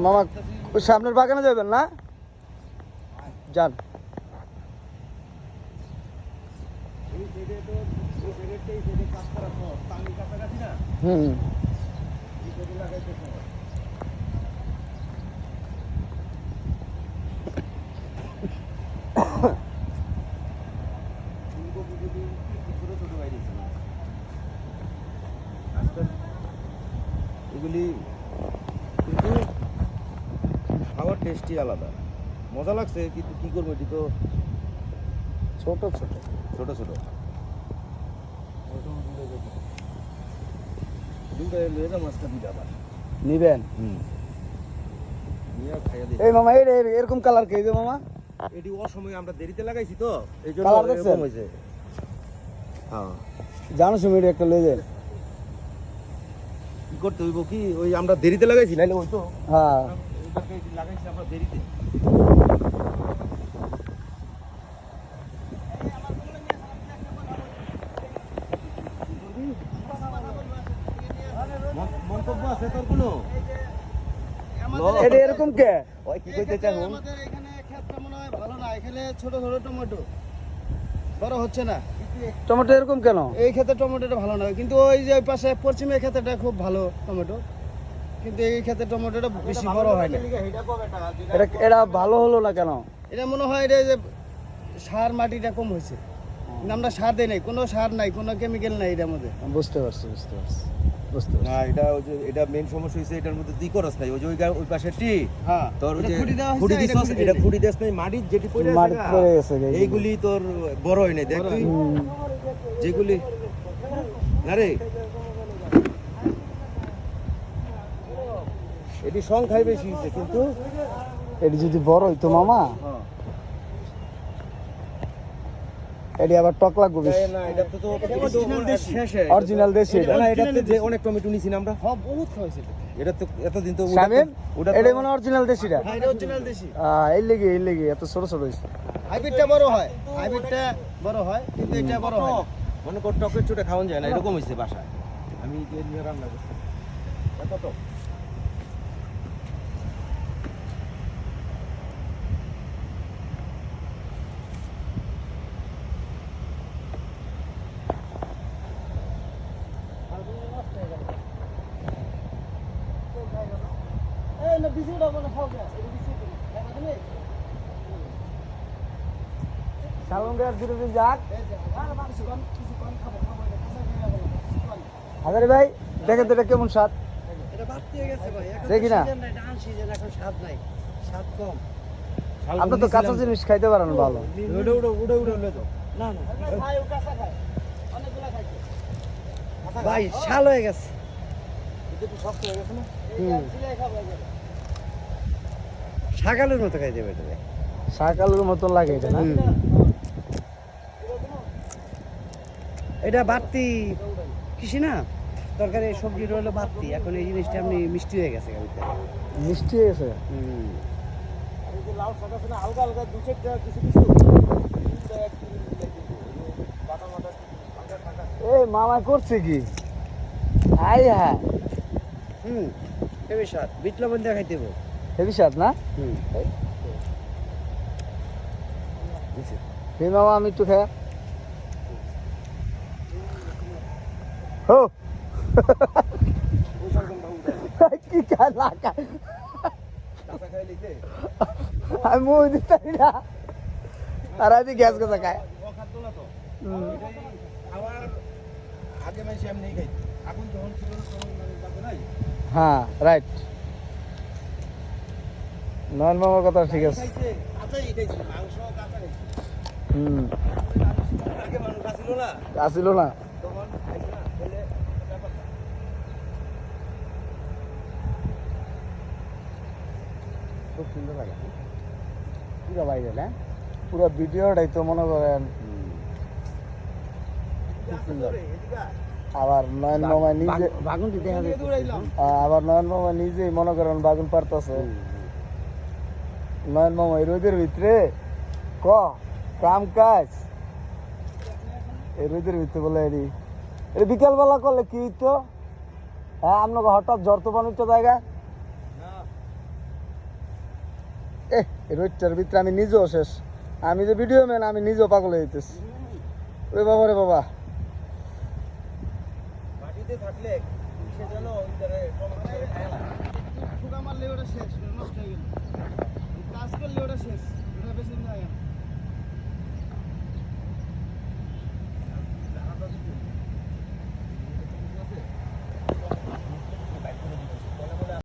মামা সামনের বাগানে যাবেন না? যান। হুম এগুলি কিন্তু খাওয়ার টেস্টই আলাদা, মজা লাগছে, কিন্তু কি করবো, এটি তো ছোট ছোট ছোট ছোট। দুইটা লয়ে যাও মাছটা, দুইটা আবার নিবেন। নিয়ে খাইয়া দিই। এই মামা এরকম কালার কে যে মামা? এটি অসময়ে আমরা দেরিতে লাগাইছি তো, এই জন্য কালার দেখছেন? এরকম হয়েছে। হ্যাঁ, জানো সময় একটা লয়ে যায়। কি করতে হইব কি, ওই আমরা দেরিতে লাগাইছি, নাইলে ওই তো হ্যাঁ এটাকে লাগাইছি আমরা দেরিতে। মন্তব্য আছে তোর কোনো? এটা এরকম কে? ওই কি কইতে চাও? আমাদের এখানে ক্ষেতটা মনে হয় ভালো না, এখানে ছোট ছোট টমেটো বড় হচ্ছে না। টমেটো এরকম কেন? এই ক্ষেতে টমেটোটা ভালো না, কিন্তু ওই যে ওই পাশে পশ্চিমের ক্ষেতটা খুব ভালো টমেটো, কিন্তু এই ক্ষেতে টমেটোটা বেশি বড় হয় না। এটা ভালো হলো না কেন? এটা মনে হয় এটা যে সার মাটিটা কম হয়েছে, কিন্তু আমরা সার দেই নাই, কোনো সার নাই, কোনো কেমিক্যাল নাই এটার মধ্যে। বুঝতে পারছি বুঝতে পারছি বুঝতে না, পারছি। এটা ওই যে এটা মেইন সমস্যা হইছে, এটার মধ্যে তুই করস নাই, ওই যে ওই পাশে টি হ্যাঁ, তোর ওই এটা যে খুঁটি দেওয়া হয়েছে, খুঁটি এটা দিছস, খুঁটি এটা দেই। খুঁটি দেস নাই, মাটির যেটি পড়ে মাটি আছে পড়ে গেছে গা, এইগুলি তোর বড় হয় নাই, দেখ তুই যেগুলি। আরে এটি সংখ্যায় বেশি হইছে, কিন্তু এটি যদি বড় হইতো মামা, এটি আবার টক লাগবে বেশি। না, এটা তো Original দেশি। শেষে অরিজিনাল দেশি এটা। না, এটাতে যে অনেক টমেটো নিছি না আমরা, হ্যাঁ, বহুত খাওয়াইছে এটা। এটা তো এতদিন তো শামিম ওটা এটা মনে অরিজিনাল দেশিটা। হ্যাঁ, এটা অরিজিনাল দেশি। এই লেগে এত ছোট ছোট হইছে। হাইব্রিডটা বড় হয়, হাইব্রিডটা বড় হয়, কিন্তু এটা বড় হয় না। মনে কর টকের চোটে খাওয়ান যায় না, এরকম হয়েছে বাসায়। আমি যে নিয়ে রান্না করছি এত টক। এই না বিজুটা বলে খাও কে? এটা বিজু কি? দেখা তুমি? শালগম গাছ দুটো দিন যাক। এই যে আর কিছু কম খাবো এটা কাঁচা খেয়ে যাবো না, কিছু কম। হাজারি ভাই দেখেন তো এটা কেমন স্বাদ। এটা বাড়তে গেছে ভাই, এখন দেখি না। সিজন নাই, ডান সিজন, এখন স্বাদ নাই, স্বাদ কম। আপনি তো কাঁচা জিনিস খাইতে পারেন ভালো। উড়ে লয়ে যাও। না না খায়, ও কাঁচা খায়, অনেকগুলা খাইছে ভাই, শাল হয়ে গেছে। এটা একটু শক্ত হয়ে গেছে না? সিলাই খাবো এবার। ছাগলের মতো খাই দেবে এটা। শাকালুর মতন লাগে এটা না? এটা বাড়তি কিছু না, তরকারি সবজির হলো বাড়তি, এখন এই জিনিসটা আপনি মিষ্টি হয়ে গেছে গাড়িতে। মিষ্টি হয়ে গেছে। আর এই যে লাউ শাক আছে না, হালকা হালকা দু চারটা কিছু কিছু বাটা মাটা হালকা থাকা। এই মামা করছে কি? আই হ্যাঁ হেবি স্বাদ, বিট লবণ দিয়ে খাইতে হবে। হেভি স্বাদ না? এই মামা আমি একটু খাই। হো কি কালা কাঁচা খাই লিখে আমি মুখ দিতে পারি না, আর আজ গ্যাস গাছা খায়। অখাদ্য না তো। এটাই আবার আগে মাসে আমি নেই খাই, এখন যখন ছিল তখন মানে যাবে নাই। হ্যাঁ রাইট, নয়ন মামার কথা ঠিক আছে। খাইছে কাঁচাই খাইছে, মাংস কাঁচা খাইছে। আগে মানুষ আসিল না, আসিল না। তখন খাইছে না, খেলে ব্যাপার না। খুব সুন্দর লাগে পুরো বাইরে না, পুরো ভিডিওটাই তো মনে করেন খুব সুন্দর। আবার নয়ন মামা নিজে বাগুনটি দেখা যায়। আবার নয়ন মামা নিজেই মনে করেন বাগুন পারতাছে। নয়ন মামা এই রোদের ভিতরে কাম কাজ, এই রোদের ভিতরে বলে এটি বিকালবেলা করলে কি হইতো? হ্যাঁ আপনাকে হঠাৎ জ্বর তো বানিত জায়গা না, এই রোদটার ভিতরে আমি নিজেও শেষ। আমি যে ভিডিও ম্যান, আমি নিজেও পাগল হয়ে যেতেছি। ওরে বাবা রে বাবা। মাটিতে থাকলে সে যেন ওই